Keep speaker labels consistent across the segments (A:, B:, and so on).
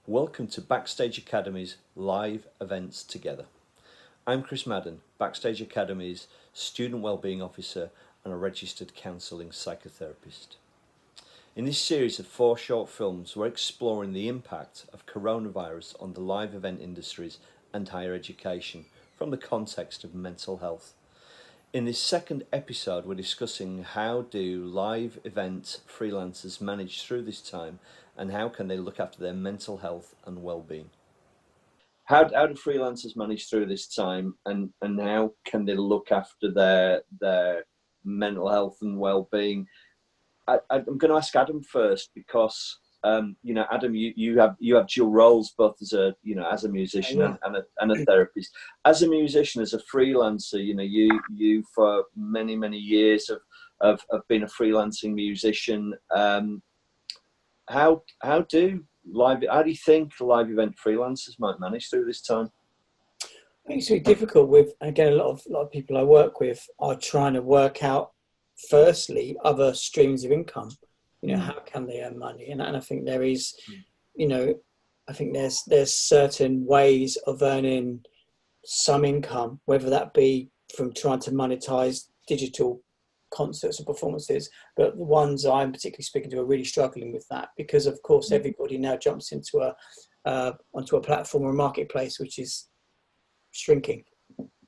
A: Welcome to Backstage Academy's live events together. I'm Chris Madden, Backstage Academy's Student Wellbeing Officer and a registered counselling psychotherapist. In this series of 4 short films, we're exploring the impact of coronavirus on the live event industries and higher education from the context of mental health. In this second episode, we're discussing how do live event freelancers manage through this time and how can they look after their mental health and well-being. How do freelancers manage through this time and how can they look after their mental health and well-being? I'm going to ask Adam first because Adam, you have dual roles, both as a musician and a therapist. As a musician, as a freelancer, you for many years have been a freelancing musician. How do you think live event freelancers might manage through this time?
B: I think it's really difficult with, again, a lot of people I work with are trying to work out, firstly, other streams of income. How can they earn money? And I think there is, I think there's certain ways of earning some income, whether that be from trying to monetize digital concerts and performances, but the ones I'm particularly speaking to are really struggling with that because, of course, everybody now jumps into onto a platform or a marketplace which is shrinking.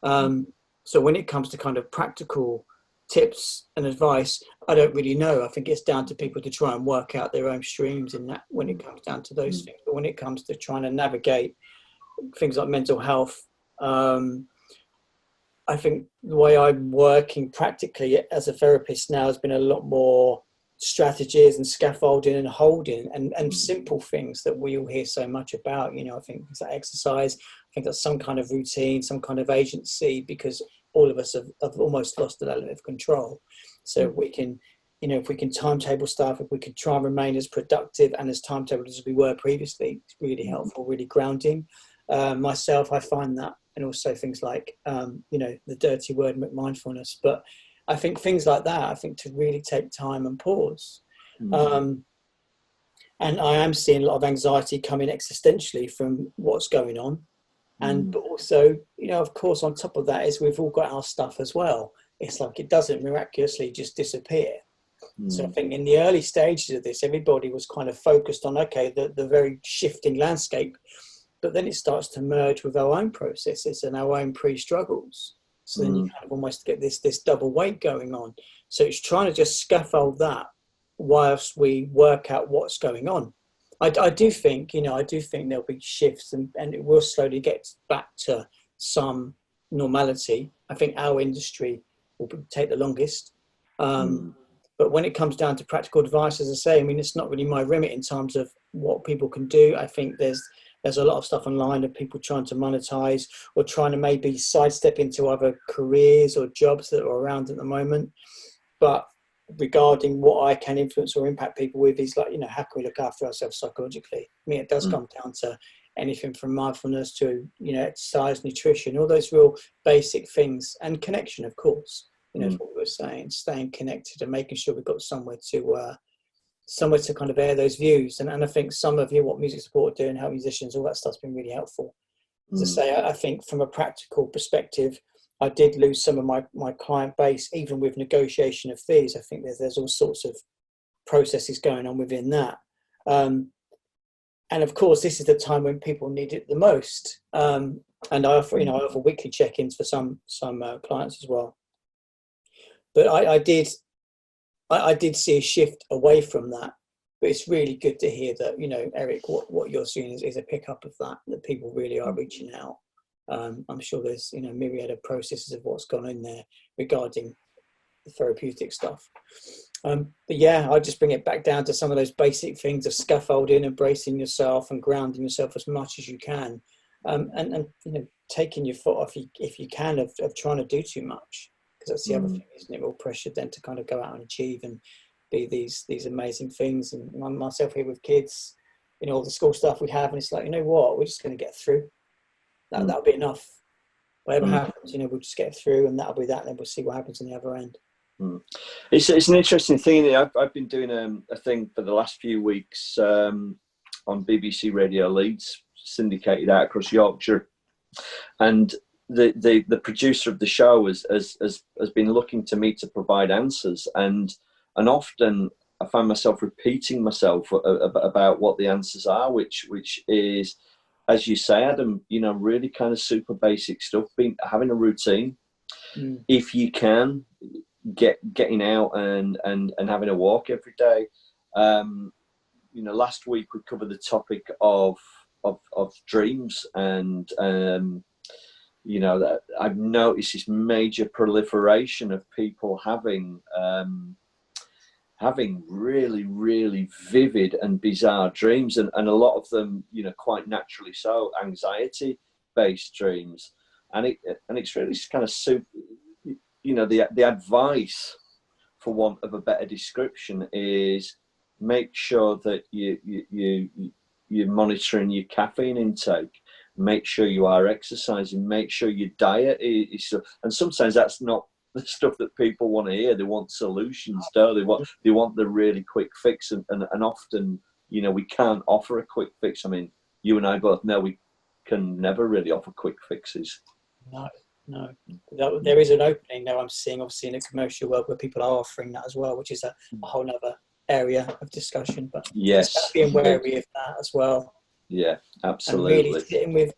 B: So when it comes to kind of practical tips and advice, I don't really know. I think it's down to people to try and work out their own streams in that when it comes down to those things. But when it comes to trying to navigate things like mental health, I think the way I'm working practically as a therapist now has been a lot more strategies and scaffolding and holding and simple things that we all hear so much about. I think things like exercise, I think that's some kind of routine, some kind of agency, because all of us have almost lost that element of control. So if we can, if we can timetable stuff, if we can try and remain as productive and as timetabled as we were previously, it's really helpful, really grounding. Myself, I find that, and also things like, the dirty word mindfulness. But I think things like that, I think to really take time and pause. And I am seeing a lot of anxiety coming existentially from what's going on. But also, of course, on top of that is we've all got our stuff as well. It's like it doesn't miraculously just disappear. So I think in the early stages of this, everybody was kind of focused on, the very shifting landscape. But then it starts to merge with our own processes and our own pre-struggles. So then you kind of almost get this double weight going on. So it's trying to just scaffold that whilst we work out what's going on. I do think there'll be shifts and it will slowly get back to some normality. I think our industry will take the longest. But when it comes down to practical advice, as I say, it's not really my remit in terms of what people can do. I think there's a lot of stuff online of people trying to monetize or trying to maybe sidestep into other careers or jobs that are around at the moment. But regarding what I can influence or impact people with is like, how can we look after ourselves psychologically? It does come down to anything from mindfulness to, exercise, nutrition, all those real basic things, and connection, of course, is what we were saying, staying connected and making sure we've got somewhere to kind of air those views. And I think some of what music support do and help musicians, all that stuff's been really helpful. As I say, I think from a practical perspective, I did lose some of my client base, even with negotiation of fees. I think there's all sorts of processes going on within that. And of course, this is the time when people need it the most. And I offer weekly check-ins for some clients as well. But I did see a shift away from that. But it's really good to hear that, Eric, what you're seeing is a pickup of that people really are reaching out. I'm sure there's, myriad of processes of what's gone in there regarding the therapeutic stuff. But yeah, I just bring it back down to some of those basic things of scaffolding, embracing yourself and grounding yourself as much as you can. And taking your foot off if you can of trying to do too much. Because that's the other thing, isn't it? All pressure then to kind of go out and achieve and be these amazing things. And myself here with kids, all the school stuff we have, and it's like, what, we're just going to get through. That'll be enough. Whatever happens, we'll just get through, and that'll be that. And then we'll see what happens on the other end.
A: It's an interesting thing. I've been doing a thing for the last few weeks on BBC Radio Leeds, syndicated out across Yorkshire, and the producer of the show has been looking to me to provide answers, and often I find myself repeating myself about what the answers are, which is, as you say, Adam, really kind of super basic stuff. Having a routine, if you can, getting out and having a walk every day. Last week we covered the topic of dreams, and that I've noticed this major proliferation of people having really, really vivid and bizarre dreams, and a lot of them, quite naturally so, anxiety-based dreams, and it's really kind of super. The advice, for want of a better description, is make sure that you're monitoring your caffeine intake. Make sure you are exercising. Make sure your diet is. And sometimes that's not the stuff that people want to hear. They want solutions, don't they? They want the really quick fix, and often, we can't offer a quick fix. I mean, you and I both know we can never really offer quick fixes.
B: No. There is an opening there I'm seeing, obviously, in the commercial world, where people are offering that as well, which is a whole other area of discussion. But
A: yes,
B: being wary of that as well.
A: Yeah, absolutely.
B: And really sitting with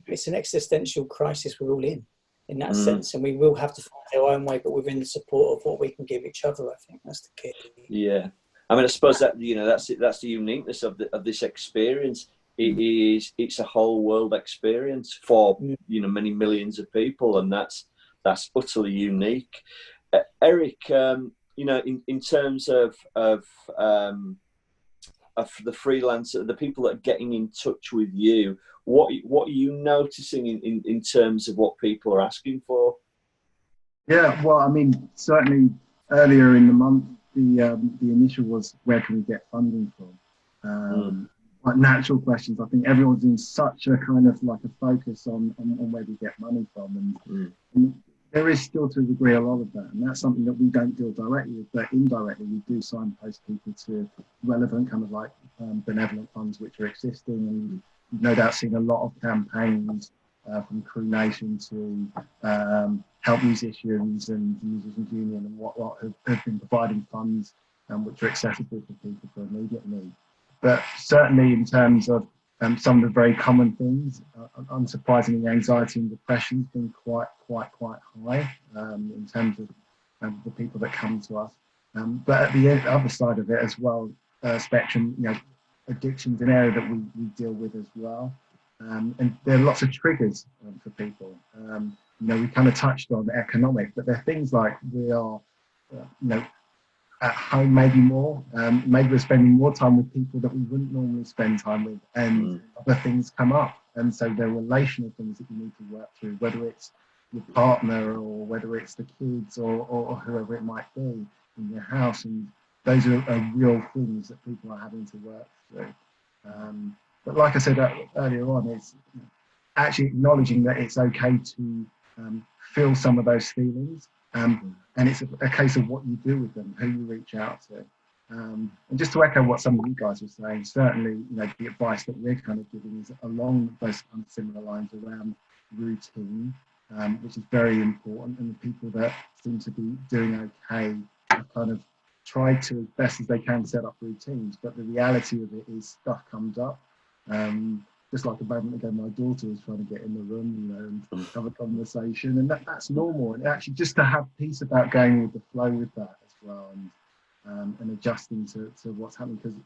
B: it's an existential crisis we're all in that sense, and we will have to find our own way, but within the support of what we can give each other. I think that's the key.
A: Yeah, I mean, I suppose that that's the uniqueness of this experience. It's a whole world experience for many millions of people, and that's utterly unique. Eric, in terms of the freelancer, the people that are getting in touch with you, what are you noticing in terms of what people are asking for?
C: Yeah, well, I mean, certainly earlier in the month, the initial was, where can we get funding from? Like natural questions. I think everyone's in such a kind of like a focus on where we get money from, and there is still to a degree a lot of that, and that's something that we don't deal directly with, but indirectly we do signpost people to relevant kind of like benevolent funds which are existing, and you've no doubt seen a lot of campaigns from Crew Nation to help musicians and musicians union and what have been providing funds which are accessible for people for immediate need. But certainly in terms of some of the very common things, unsurprisingly, anxiety and depression has been quite high in terms of the people that come to us. But at the other side of it as well, spectrum, addiction's an area that we deal with as well. And there are lots of triggers for people. We kind of touched on economic, but there are things like we are, at home maybe more, maybe we're spending more time with people that we wouldn't normally spend time with, and other things come up, and so there are relational things that you need to work through, whether it's your partner or whether it's the kids or whoever it might be in your house, and those are real things that people are having to work through. But like I said earlier on, it's actually acknowledging that it's okay to feel some of those feelings. And it's a case of what you do with them, who you reach out to. And just to echo what some of you guys were saying, certainly, the advice that we're kind of giving is along those similar lines around routine, which is very important. And the people that seem to be doing okay have kind of tried to, as best as they can, set up routines. But the reality of it is stuff comes up. Just like a moment ago, my daughter was trying to get in the room, and have a conversation, and that's normal. And actually, just to have peace about going with the flow with that as well, and adjusting to what's happening, because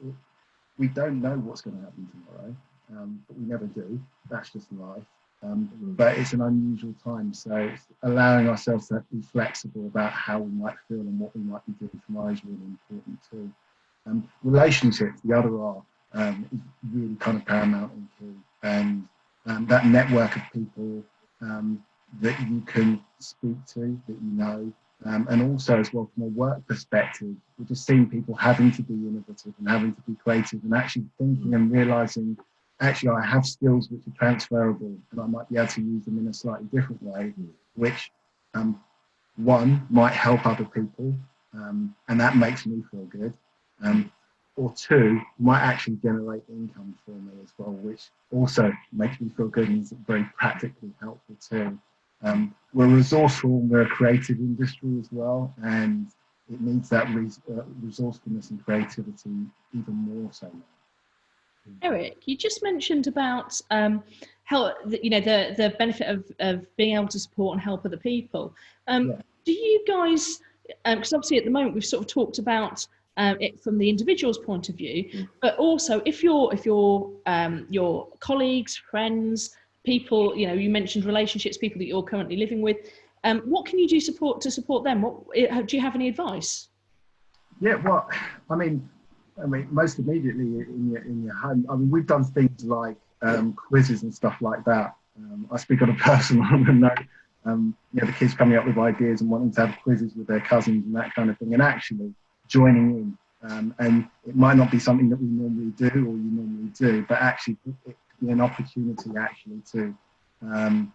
C: we don't know what's going to happen tomorrow, but we never do. That's just life. But it's an unusual time, so it's allowing ourselves to be flexible about how we might feel and what we might be doing tomorrow is really important too. Relationships, the other R. Is really kind of paramount and key, and that network of people that you can speak to, that and also as well from a work perspective, we're just seeing people having to be innovative and having to be creative and actually thinking and realising, actually I have skills which are transferable and I might be able to use them in a slightly different way, which one might help other people, and that makes me feel good. or two might actually generate income for me as well, which also makes me feel good and is very practically helpful too. We're resourceful, we're a creative industry as well, and it needs that resourcefulness and creativity even more so now.
D: Eric, you just mentioned about how the benefit of being able to support and help other people.
C: Yeah.
D: Do you guys, because obviously at the moment we've sort of talked about it from the individual's point of view, but also if your colleagues, friends, people, you mentioned relationships, people that you're currently living with, what can you do to support them? Do you have any advice?
C: Yeah, well, I mean, most immediately in your home. I mean, we've done things like quizzes and stuff like that. I speak on a personal note. The kids coming up with ideas and wanting to have quizzes with their cousins and that kind of thing, and actually joining in. And it might not be something that we normally do or you normally do, but actually it could be an opportunity actually to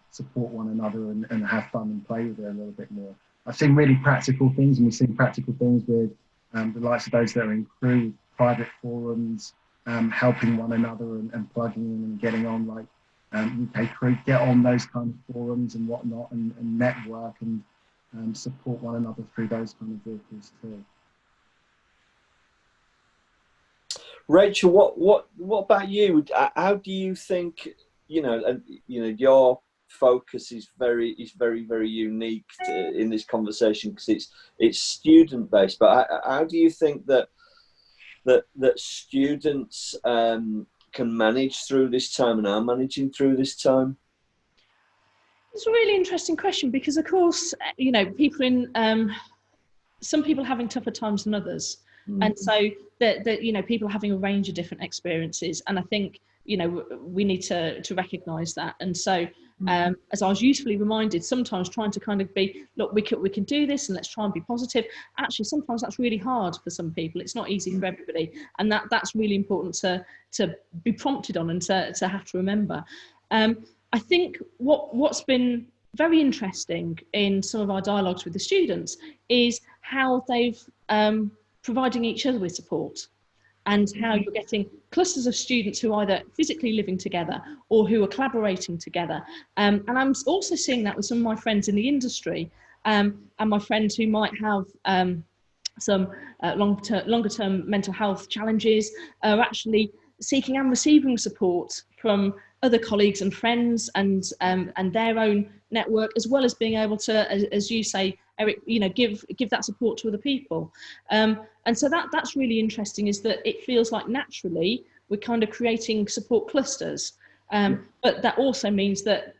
C: support one another and have fun and play with it a little bit more. I've seen really practical things, and we've seen practical things with the likes of those that are in crew, private forums, helping one another and plugging in and getting on, like UK Crew, get on those kind of forums and whatnot, and network and support one another through those kind of vehicles too.
A: Rachel, what about you? How do you think, your focus is very unique in this conversation because it's student based, but how do you think that students can manage through this time and are managing through this time?
D: It's a really interesting question because, of course, people in some people having tougher times than others, and so that people having a range of different experiences, and I think we need to recognise that, and so. As I was usefully reminded, sometimes trying to kind of be, look, we can do this and let's try and be positive. Actually, sometimes that's really hard for some people. It's not easy for everybody. And that's really important to be prompted on and to have to remember. I think what's been very interesting in some of our dialogues with the students is how they've providing each other with support. And how you're getting clusters of students who are either physically living together or who are collaborating together. And I'm also seeing that with some of my friends in the industry and my friends who might have some longer term mental health challenges are actually seeking and receiving support from other colleagues and friends and their own network, as well as being able to, as you say, Eric, give that support to other people. And so that's really interesting, is that it feels like naturally we're kind of creating support clusters. But that also means that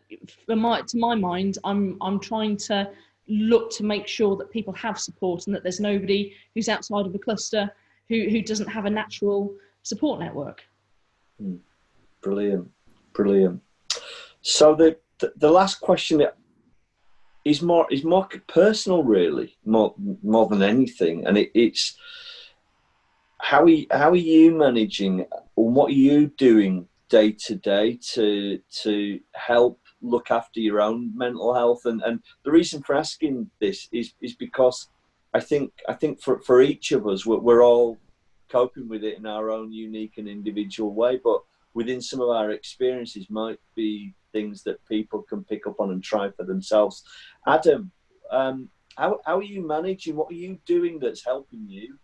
D: to my mind, I'm trying to look to make sure that people have support and that there's nobody who's outside of the cluster who doesn't have a natural support network.
A: Brilliant. So the last question is more personal, really, more than anything, and it's how are you managing, or what are you doing day to day to help look after your own mental health? And the reason for asking this is because I think for each of us, we're all coping with it in our own unique and individual way, but within some of our experiences might be things that people can pick up on and try for themselves. Adam, how are you managing? What are you doing that's helping you